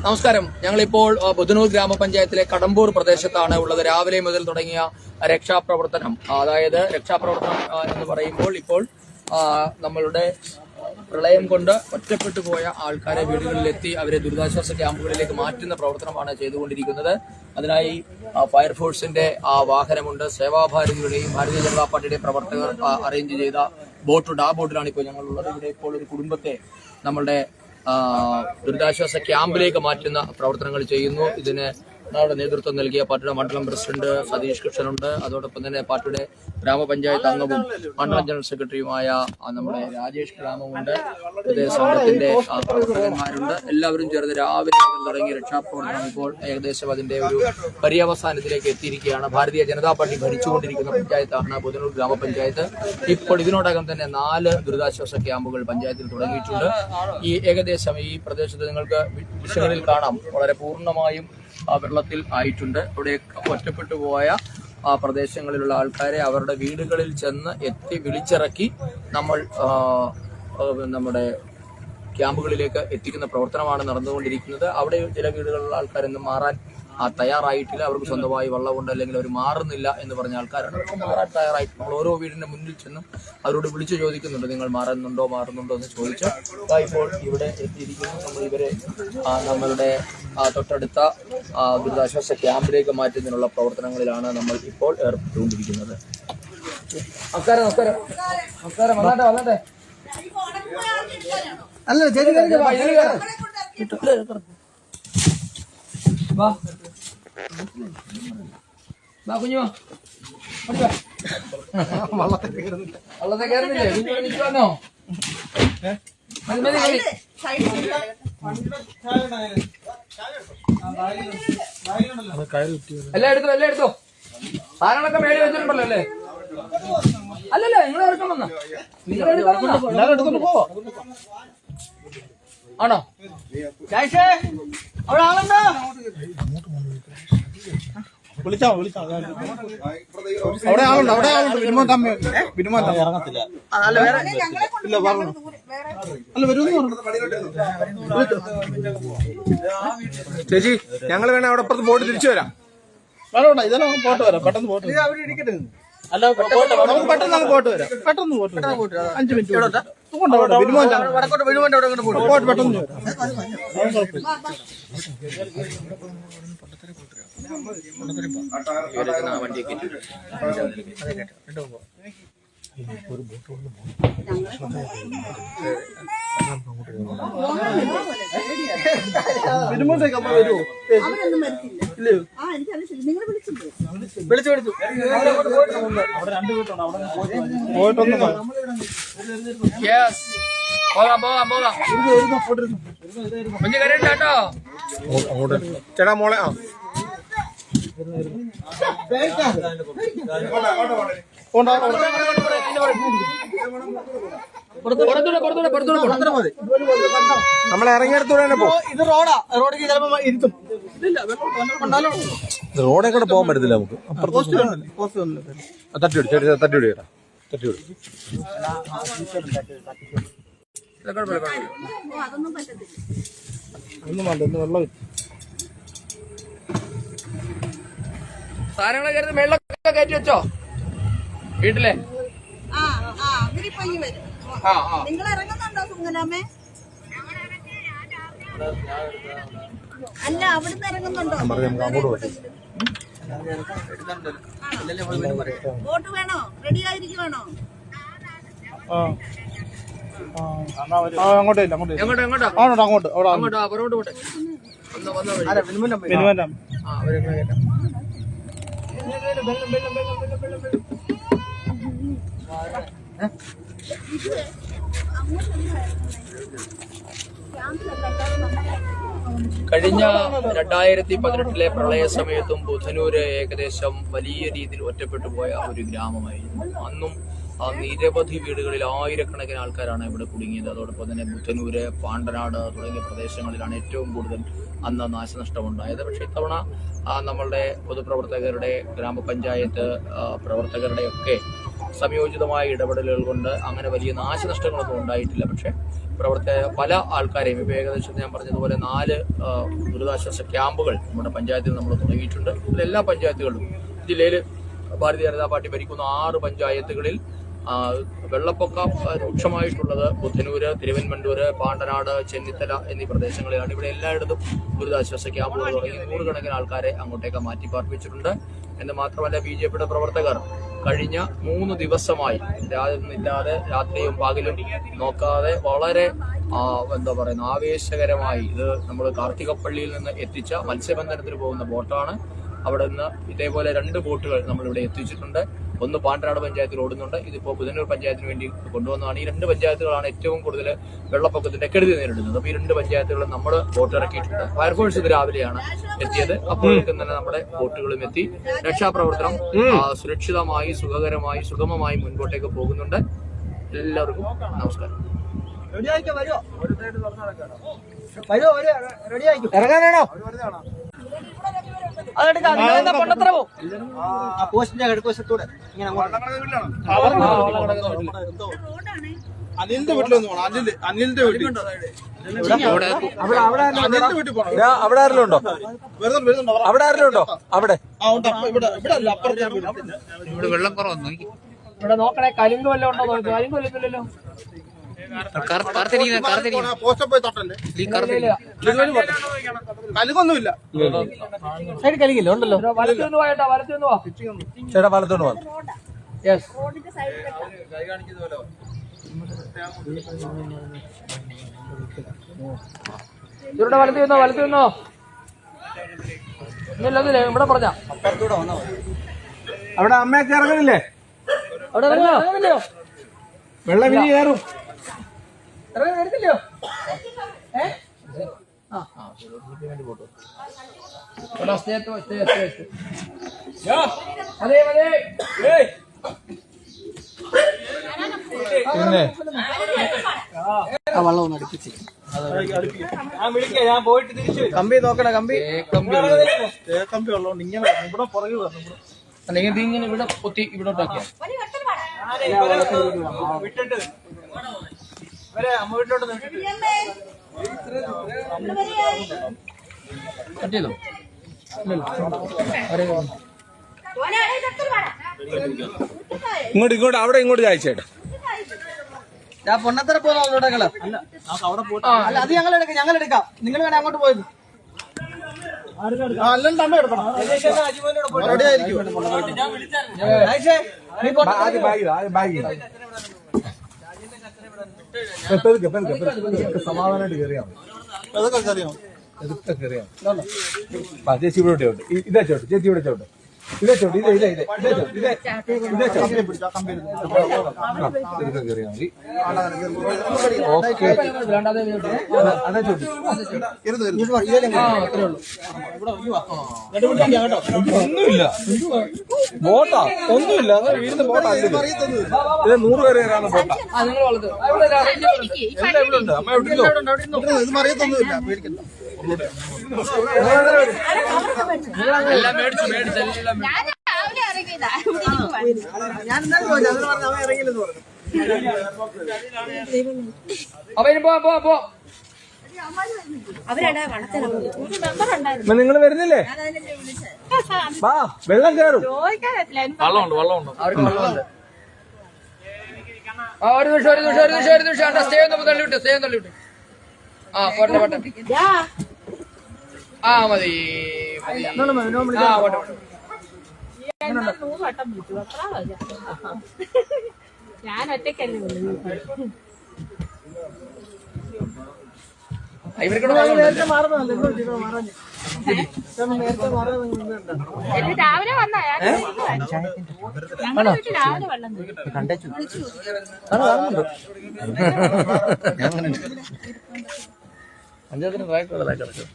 നമസ്കാരം. ഞങ്ങളിപ്പോൾ ബുധനൂർ ഗ്രാമപഞ്ചായത്തിലെ കടമ്പൂർ പ്രദേശത്താണ് ഉള്ളത്. രാവിലെ മുതൽ തുടങ്ങിയ രക്ഷാപ്രവർത്തനം, അതായത് രക്ഷാപ്രവർത്തനം എന്ന് പറയുമ്പോൾ ഇപ്പോൾ നമ്മളുടെ പ്രളയം കൊണ്ട് ഒറ്റപ്പെട്ടു പോയ ആൾക്കാരെ വീടുകളിലെത്തി അവരെ ദുരിതാശ്വാസ ക്യാമ്പുകളിലേക്ക് മാറ്റുന്ന പ്രവർത്തനമാണ് ചെയ്തുകൊണ്ടിരിക്കുന്നത്. അതിനായി ഫയർഫോഴ്സിന്റെ വാഹനമുണ്ട്. സേവാഭാരതിയുടെയും ഭാരതീയ ജനതാ പാർട്ടിയുടെ പ്രവർത്തകർ അറേഞ്ച് ചെയ്ത ബോട്ടുണ്ട്. ആ ബോട്ടിലാണ് ഇപ്പോൾ ഞങ്ങളുള്ളത്. ഇവിടെ ഇപ്പോൾ ഒരു കുടുംബത്തെ നമ്മളുടെ ദുരിതാശ്വാസ ക്യാമ്പിലേക്ക് മാറ്റുന്ന പ്രവർത്തനങ്ങൾ ചെയ്യുന്നു. ഇതിന് നേതൃത്വം നൽകിയ പാർട്ടിയുടെ മണ്ഡലം പ്രസിഡന്റ് സതീഷ് കൃഷ്ണനുണ്ട്. അതോടൊപ്പം തന്നെ പാർട്ടിയുടെ ഗ്രാമപഞ്ചായത്ത് അംഗവും മണ്ഡലം ജനറൽ സെക്രട്ടറിയുമായ നമ്മുടെ രാജേഷ് ഗ്രാമമുണ്ട്. ഇതേ സംഘത്തിന്റെ പ്രവർത്തകന്മാരുണ്ട്. എല്ലാവരും ചേർന്ന് രാവിലെ മുതൽ തുടങ്ങിയ രക്ഷാപ്രവർത്തനം ഇപ്പോൾ ഏകദേശം അതിന്റെ ഒരു പര്യവസാനത്തിലേക്ക് എത്തിയിരിക്കുകയാണ്. ഭാരതീയ ജനതാ പാർട്ടി ഭരിച്ചുകൊണ്ടിരിക്കുന്ന പഞ്ചായത്താണ് ബുധനൂർ ഗ്രാമപഞ്ചായത്ത്. ഇപ്പോൾ ഇതിനോടകം തന്നെ 4 ദുരിതാശ്വാസ ക്യാമ്പുകൾ പഞ്ചായത്തിൽ തുടങ്ങിയിട്ടുണ്ട്. ഈ ഏകദേശം ഈ പ്രദേശത്ത് നിങ്ങൾക്ക് ദൃശ്യങ്ങളിൽ കാണാം, വളരെ പൂർണ്ണമായും വെള്ളത്തിൽ ആയിട്ടുണ്ട്. അവിടെ ഒറ്റപ്പെട്ടു പോയ പ്രദേശങ്ങളിലുള്ള ആൾക്കാരെ അവരുടെ വീടുകളിൽ ചെന്ന് എത്തി വിളിച്ചിറക്കി നമ്മൾ നമ്മുടെ ക്യാമ്പുകളിലേക്ക് എത്തിക്കുന്ന പ്രവർത്തനമാണ് നടന്നുകൊണ്ടിരിക്കുന്നത്. അവിടെ ചില വീടുകളിലുള്ള ആൾക്കാരൊന്നും മാറാൻ തയ്യാറായിട്ടില്ല. അവർക്ക് സ്വന്തമായി വെള്ളമുണ്ട്, അല്ലെങ്കിൽ അവർ മാറുന്നില്ല എന്ന് പറഞ്ഞ ആൾക്കാരാണ്. അവർക്ക് മാറാൻ തയ്യാറായിട്ട് നമ്മൾ ഓരോ വീടിന്റെ മുന്നിൽ ചെന്നും അവരോട് വിളിച്ചു ചോദിക്കുന്നുണ്ട്, നിങ്ങൾ മാറുന്നുണ്ടോ എന്ന് ചോദിച്ചു. ഇപ്പോൾ ഇവിടെ എത്തിയിരിക്കുന്നു. നമ്മൾ ഇവരെ നമ്മളുടെ തൊട്ടടുത്ത ദുരിതാശ്വാസ ക്യാമ്പിലേക്ക് മാറ്റുന്നതിനുള്ള പ്രവർത്തനങ്ങളിലാണ് നമ്മൾ ഇപ്പോൾ ഏർപ്പെട്ടുകൊണ്ടിരിക്കുന്നത്. നമസ്കാരം. വന്നാട്ടെ. കുഞ്ഞു വള്ളത്തെ കയറുന്നില്ലേ? നിൽക്കുവാനോ? എല്ലാം എടുത്തോ. സാധനങ്ങളൊക്കെ മേടി വെച്ചിട്ടുണ്ടല്ലോ അല്ലേ? അല്ലല്ല, നിങ്ങൾ എടുക്കാൻ വന്ന എടുത്തോണ്ട് പോവോ? ആണോ? അവിടെ ആളുണ്ടോ? വിളിച്ചാ അവിടെ ആളുണ്ട്. ബിനുമോൻ ഇറങ്ങത്തില്ല. ഇല്ല പറഞ്ഞു. അല്ല വരുമെന്ന് ചേച്ചി, ഞങ്ങൾ വേണേ അവിടെ അപ്പുറത്ത് പോയിട്ട് തിരിച്ചു വരാം. വേണ്ട, ഇതെല്ലാം പോട്ട് വരാം. പെട്ടെന്ന് പോട്ട് ഇരിക്കട്ടെ. അല്ല, നമുക്ക് പെട്ടെന്ന് അങ്ങ് പോട്ട് വരാം. പെട്ടെന്ന് പോട്ട് 5 മിനിറ്റ് പോട്ട് പെട്ടെന്ന് വിളിച്ചു പോയിട്ടൊന്നും ചേട്ടാ മോളെ നമ്മളെ ഇറങ്ങിയെടുത്തൂടെ തന്നെ പോകും. ഇത് റോഡിൽ ചിലപ്പോ ഇരുത്തും. റോഡെ കൂടെ പോകാൻ പറ്റത്തില്ല നമുക്ക്. തട്ടിവിടി ചേട്ടാ. ഒന്നും വേണ്ട, ഒന്ന് വെള്ളം സാധനങ്ങൾ കയറുന്ന വെള്ളമൊക്കെ കയറ്റി വെച്ചോ വീട്ടിലെ? നിങ്ങൾ ഇറങ്ങുന്നുണ്ടോ സുങ്ങനാമേ? അല്ല, അവിടുന്ന് ഇറങ്ങുന്നുണ്ടോ? ബോട്ട് വേണോ? റെഡി ആയിരിക്കുവാണോ? കഴിഞ്ഞ 2018 പ്രളയ സമയത്തും ബുധനൂര് ഏകദേശം വലിയ രീതിയിൽ ഒറ്റപ്പെട്ടു പോയ ഒരു ഗ്രാമമായിരുന്നു. അന്നും നിരവധി വീടുകളിൽ ആയിരക്കണക്കിന് ആൾക്കാരാണ് ഇവിടെ കുടുങ്ങിയത്. അതോടൊപ്പം തന്നെ ബുധനൂര്, പാണ്ടനാട് തുടങ്ങിയ പ്രദേശങ്ങളിലാണ് ഏറ്റവും കൂടുതൽ അന്ന് നാശനഷ്ടമുണ്ടായത്. പക്ഷേ ഇത്തവണ നമ്മളുടെ പൊതുപ്രവർത്തകരുടെ, ഗ്രാമപഞ്ചായത്ത് പ്രവർത്തകരുടെയൊക്കെ സംയോജിതമായ ഇടപെടലുകൾ കൊണ്ട് അങ്ങനെ വലിയ നാശനഷ്ടങ്ങളൊന്നും ഉണ്ടായിട്ടില്ല. പക്ഷേ പ്രവർത്തക പല ആൾക്കാരെയും ഇപ്പോൾ ഏകദേശം ഞാൻ പറഞ്ഞതുപോലെ 4 ദുരിതാശ്വാസ ക്യാമ്പുകൾ നമ്മുടെ പഞ്ചായത്തിൽ നമ്മൾ തുടങ്ങിയിട്ടുണ്ട്. ഇതിലെല്ലാ പഞ്ചായത്തുകളിലും ജില്ലയിൽ ഭാരതീയ ജനതാ പാർട്ടി ഭരിക്കുന്ന 6 പഞ്ചായത്തുകളിൽ വെള്ളപ്പൊക്കം രൂക്ഷമായിട്ടുള്ളത് ബുദ്ധനൂര്, തിരുവൻമണ്ടൂര്, പാണ്ടനാട്, ചെന്നിത്തല എന്നീ പ്രദേശങ്ങളിലാണ്. ഇവിടെ എല്ലായിടത്തും ദുരിതാശ്വാസ ക്യാമ്പുകൾ തുടങ്ങി 100 കണക്കിന് ആൾക്കാരെ അങ്ങോട്ടേക്ക് മാറ്റിപ്പാർപ്പിച്ചിട്ടുണ്ട്. എന്ന് മാത്രമല്ല BJPയുടെ പ്രവർത്തകർ കഴിഞ്ഞ 3 ദിവസമായി ഇല്ലാതെ രാത്രിയും പകലും നോക്കാതെ വളരെ ആവേശകരമായി ഇത് നമ്മൾ കാർത്തികപ്പള്ളിയിൽ നിന്ന് എത്തിച്ച മത്സ്യബന്ധനത്തിന് പോകുന്ന ബോട്ടാണ്. അവിടെ നിന്ന് ഇതേപോലെ 2 ബോട്ടുകൾ നമ്മളിവിടെ എത്തിച്ചിട്ടുണ്ട്. ഒന്ന് പാണ്ടനാട് പഞ്ചായത്തിൽ ഓടുന്നുണ്ട്, ഇതിപ്പോൾ ബുധനൂർ പഞ്ചായത്തിന് വേണ്ടി കൊണ്ടുവന്നതാണ്. ഈ 2 പഞ്ചായത്തുകളാണ് ഏറ്റവും കൂടുതൽ വെള്ളപ്പൊക്കത്തിന്റെ കെടുതി നേരിടുന്നത്. അപ്പോൾ ഈ 2 പഞ്ചായത്തുകളും നമ്മൾ ബോട്ട് ഇറക്കിയിട്ടുണ്ട്. ഫയർഫോഴ്സ് ഇത് രാവിലെയാണ് എത്തിയത്. അപ്പോഴേക്കും തന്നെ നമ്മുടെ ബോട്ടുകളും എത്തി. രക്ഷാപ്രവർത്തനം സുരക്ഷിതമായി, സുഖകരമായി, സുഗമമായി മുൻപോട്ടേക്ക് പോകുന്നുണ്ട്. എല്ലാവർക്കും നമസ്കാരം. ഇറങ്ങാനാണോ? പോസ്റ്റിന്റെ കിഴക്കുവശത്തൂടെ ഇങ്ങനെ അനിലിന്റെ വീട്ടിലൊന്നും പോകണം. അനിലിന്റെ വീട്ടിൽ അവിടെ ആരെങ്കിലും ഉണ്ടോ? അവിടെ ആരെങ്കിലും ഉണ്ടോ? അവിടെ ഇവിടെ വെള്ളം കുറവൊന്നും ഇവിടെ നോക്കണേ, കരിങ്ക് വല്ലതും ഉണ്ടോ? കരിങ്ക് വല്ലല്ലോ. പോസ്റ്റപ്പോയി തൊട്ടല്ലേ? കലുകൊന്നുമില്ല. സൈഡ് കളിക്കില്ല ഉണ്ടല്ലോ. വലത്തുനിന്ന് പോയേട്ടാ, വലത്തുനിന്ന് പോ ചേട്ടാ, വലത്തോണ്ട് പോകാം. യെസ്. ഇവരുടെ വലത്തുനിന്നോ, വലത്തുനിന്നോ. ഒന്നുമില്ലേ ഇവിടെ പറഞ്ഞ അവിടെ അമ്മയൊക്കെ ഇറങ്ങുന്നില്ലേ? അവിടെ ഇറങ്ങുന്നില്ലയോ? വെള്ളം ഇനി കയറും. എടുത്തില്ലയോ? പിന്നെ വെള്ളം ഒന്ന് അടുപ്പിച്ച് ഞാൻ പോയിട്ട് തിരിച്ചു കമ്പി നോക്കണേ. കമ്പി ഉള്ളതുകൊണ്ട് ഇങ്ങനെ ഇവിടെ പുറകെ അല്ലെങ്കിൽ ഇങ്ങനെ ഇവിടെ പൊത്തി ഇവിടോട്ടാക്കിയ വിട്ടിട്ട് അമ്മ വീട്ടിലോട്ട് കട്ട് ചെയ്തോ? ഇങ്ങോട്ട് അവിടെ ഇങ്ങോട്ട് ചായച്ചേട്ടാ. ഞാൻ പൊണ്ണത്തര പോകുന്ന അല്ല അവിടെ പോയിട്ട് അല്ല, അത് ഞങ്ങൾ എടുക്കാം. നിങ്ങൾ വേണേ അങ്ങോട്ട് പോയത്. അല്ലെന്ന് അമ്മ എടുക്കണം. സമാധാനമായിട്ട് കയറിയാ അതൊക്കെ കയറിയാ ചേച്ചി ഇവിടെ ചോട്ട് ഇതേ ചോട്ട് ചേച്ചി ഇവിടെ ചോട്ട് ഇതേ ചോട്ട് ഇതേ കയറിയാ മതി. ഓക്കെ അതേ ചോട്ട് ഒന്നുമില്ല. ബോട്ടാ ഒന്നുമില്ല. വീടിന്റെ ബോട്ടാ. ഇത് 100 പേര് കയറാവുന്ന ബോട്ടാ. എല്ലാം ഇവിടെ ഉണ്ട്. അമ്മ എവിടെ ഇത് അറിയത്തൊന്നുമില്ല. പേടിക്കണ്ട. എല്ലാം മേടിച്ചു ഞാൻ എന്തായാലും ചോദിച്ചു. അതിന് പറഞ്ഞ അവൻ ഇറങ്ങിയില്ലെന്ന് പറഞ്ഞു. പോ. നിങ്ങൾ വരുന്നില്ലേ? വാ, വെള്ളം കയറും. വെള്ളമുണ്ട് അവർക്ക് വെള്ളമുണ്ട്. ഒരു നിമിഷം സ്റ്റേ ഒന്ന് തള്ളിവിട്ട്. പോട്ടെ മതി. പോട്ടെ. ഞാൻ ഒറ്റക്കല്ലേ ഇവർക്കൂടെ രാവിലെ വന്നാ ഞങ്ങളുടെ വീട്ടിൽ രാവിലെ വെള്ളം പഞ്ചായത്തിന് ട്രാക്ടറുള്ളതായി കിടക്കും.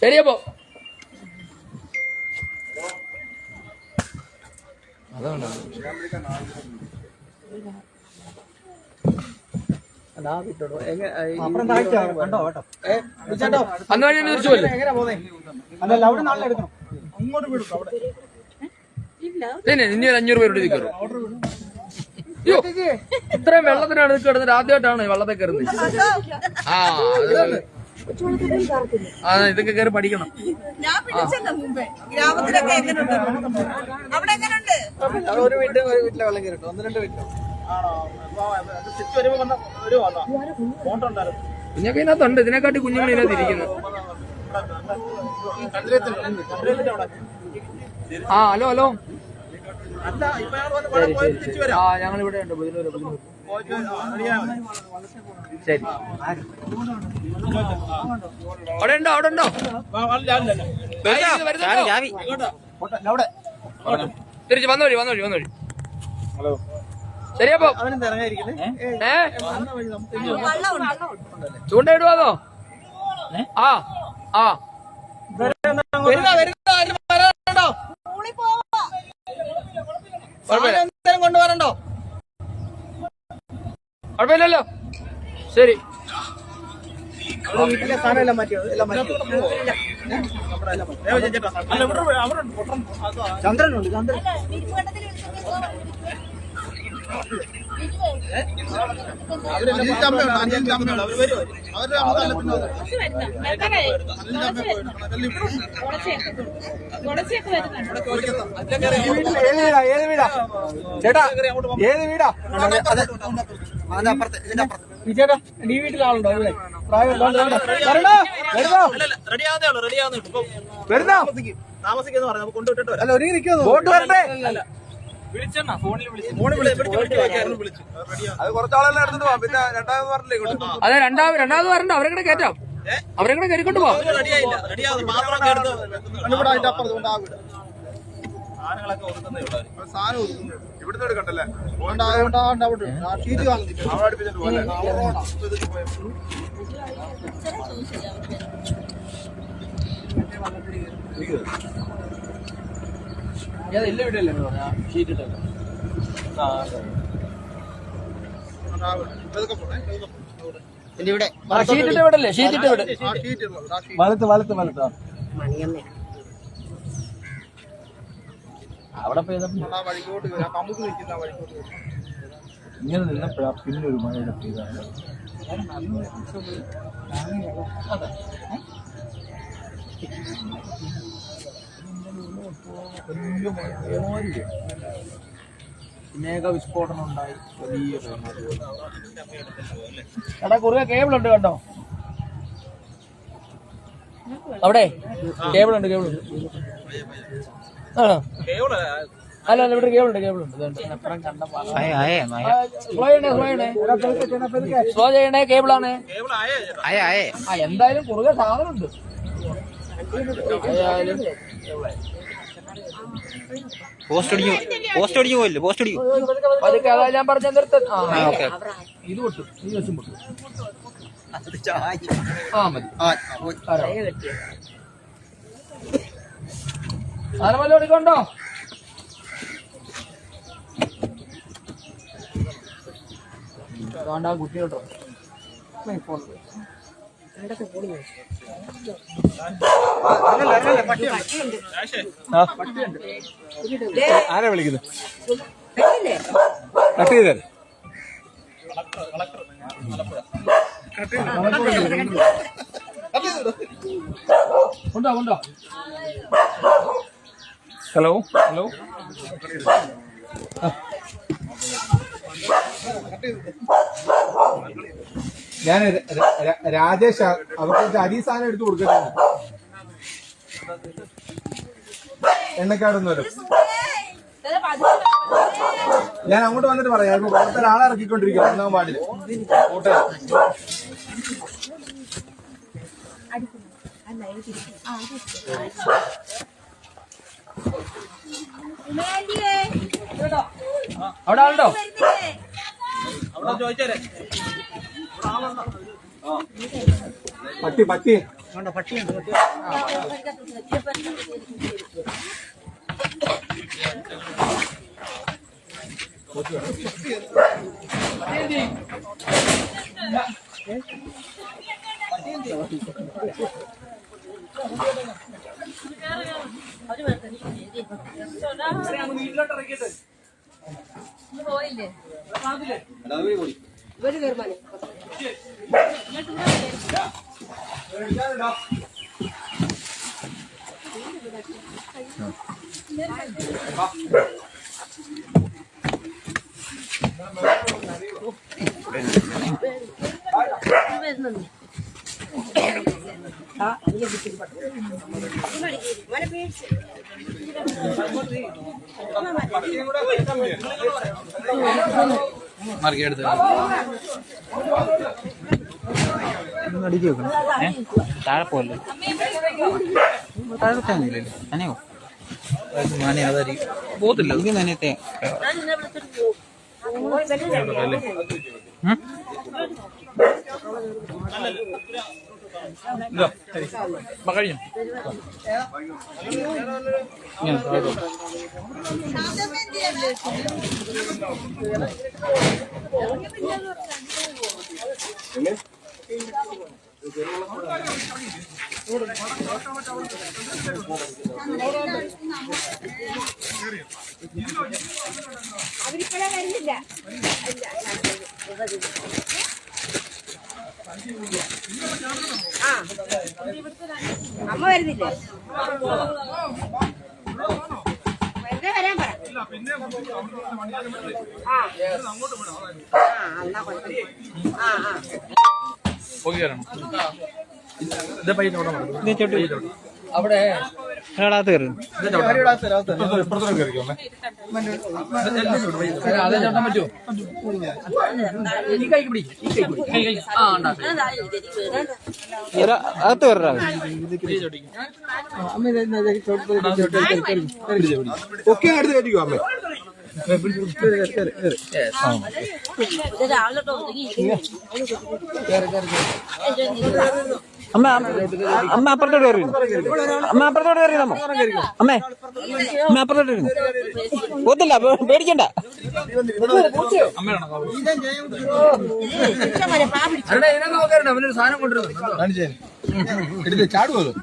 ശരിയപ്പോ അതുകൊണ്ടാണ് അന്ന് വഴി തിരിച്ചു പോലെ ഇനി 500 പേരുടെ കയറും. അയ്യോ, ഇത്രയും വെള്ളത്തിനാണ് ഇത് കിടന്നിട്ട് ആദ്യമായിട്ടാണ് വെള്ളത്തിൽ കയറുന്നത്. ഇതൊക്കെ കയറി പഠിക്കണം. ഞാൻ പിടിച്ചല്ലോ മുമ്പേ. ഗ്രാമത്തിലൊക്കെ എങ്ങനെയുണ്ട്? അവിടെ എങ്ങനെയുണ്ട്? ഒരു വീട്ടിലെ വെള്ളം കയറിട്ടോ, 1-2 വീട്ടിലോ. തിരിച്ചു വരുമ്പോ ഫോട്ടോ ഉണ്ടായിരുന്നു. കുഞ്ഞൊക്കെ ഇതിനകത്തുണ്ട്, ഇതിനെക്കാട്ടി കുഞ്ഞുങ്ങൾ ഇതിനകത്ത് ഇരിക്കുന്നു. Hello hello. ഞങ്ങൾ ഇവിടെ ഉണ്ട്. ശരി, അവിടെ ഉണ്ടോ? അവിടെ ഉണ്ടോ? തിരിച്ച് വന്നോഴി. ഹലോ, ശരി, അപ്പൊ ചൂണ്ടയിടുവാന്നോ? കൊണ്ടുവരണ്ടോ? കുഴപ്പമില്ലല്ലോ. ശരി, വീട്ടിലെ സാധനം എല്ലാം മാറ്റിയോ? ചന്ദ്രനുണ്ട്. ഏത് വീടാ ചേട്ടാ? ഏത് വീടാ? ചേട്ടാ, ഈ വീട്ടിൽ ആളുണ്ടോ? താമസിക്കുന്നു പറഞ്ഞു. കൊണ്ടുവിട്ടിട്ട് അല്ല, ഒരുങ്ങി നിൽക്കുന്നു. ബോട്ട് വരട്ടെ. അത് കുറച്ചാളെല്ലാം എടുത്തിട്ട് പോവാം. പിന്നെ രണ്ടാമത് പറഞ്ഞില്ലേ ഇങ്ങോട്ട്? അതെ, രണ്ടാമത് വരണ്ട. അവരെ കൂടെ കയറ്റാം. അവരെ കൂടെ കയറിക്കൊണ്ട് പോവാം. ഇവിടുന്ന് എടുക്കണ്ടല്ലേ? ഷീറ്റ് വാങ്ങിച്ചിട്ട് അവിടെ അടുപ്പിച്ചിട്ട് പോലെ ഇല്ല വീടല്ലേ ഷീറ്റ് ഇട്ടല്ലോ. ഷീറ്റിട്ട് വിടല്ലേ? ഷീറ്റിട്ട് വിട്. വലത്ത് അവിടെ പെയ്തപ്പോ വഴിക്കോട്ട് നമുക്ക് നിൽക്കുന്ന വഴിക്കോട്ട് ഇങ്ങനെ നിന്നപ്പോഴാ പിന്നെ ഒരു മഴയുടെ പെയ്താണ്. മേഘ വിസ്ഫോടനം ഉണ്ടായി. വലിയ എടാ, കുറുകെ കേബിൾ ഉണ്ട് കേട്ടോ. അവിടെ കേബിൾ ഉണ്ട്. ആണോ? അല്ല, ഇവിടെ കേബിൾ ഉണ്ട്. സ്ലോ ചെയ്യണേ. കേബിളാണ്. എന്തായാലും കുറുകെ സാധനം ഉണ്ട്. പോസ്റ്റ് അടിച്ചു പോയില്ലേ? പോസ്റ്റ് അടിക്കും. അതൊക്കെ അതാ ഞാൻ പറഞ്ഞ നിർത്ത. ഇത് പൊട്ടും. ഈ വശം പൊട്ടും. മതി. സാധനം വല്ലതും എടുക്കണ്ടോ? വേണ്ട, കുട്ടി കേട്ടോ. ആരാ വിളിക്കുന്നത്? കട്ട് ചെയ്തേ. കൊണ്ടോ. ഹലോ. ഞാൻ രാജേഷ് അവർക്ക് അരി സാധനം എടുത്ത് കൊടുക്കട്ടെ. എണ്ണക്കാടൊന്നും വരും. ഞാൻ അങ്ങോട്ട് വന്നിട്ട് പറയാം. പുറത്തെ ഒരാളെ ഇറക്കിക്കൊണ്ടിരിക്കുക 1-ാം വാർഡില്. അവിടെ ആളുണ്ടോ? ചോദിച്ചേ. പട്ടി പട്ടിയുണ്ട്. പോയില്ലേ താഴെ പോലെ താഴെ കുത്താനില്ലേ അനയോ മാനെ അതായിരിക്കും പോത്തില്ല ഇത് നനയത്തെ കഴിഞ്ഞു അവരിപ്പോഴേ വരുന്നില്ല. അമ്മ വരുന്നില്ലേ? വെറുതെ വരാൻ പറ. അവിടെ അതേ ചേട്ടൻ പറ്റുമോ? ഈ കൈക്ക് പിടി, ഈ കൈക്ക് പിടി. ആ ഉണ്ടാക്കി അകത്ത് വരാ ഒക്കെ അടുത്ത് കയറ്റിക്കോ അമ്മ അമ്മ അമ്മ അപ്പുറത്തോട്ട് കയറി അമ്മ അപ്പുറത്തോട്ട് കയറി നമ്മ അമ്മേ അമ്മ അപ്പുറത്തോട്ട് കയറി പോത്തില്ല പേടിക്കണ്ട അവനൊരു സാധനം കൊണ്ടുവരുന്നു എടുത്ത് ചാടുവല്ലോ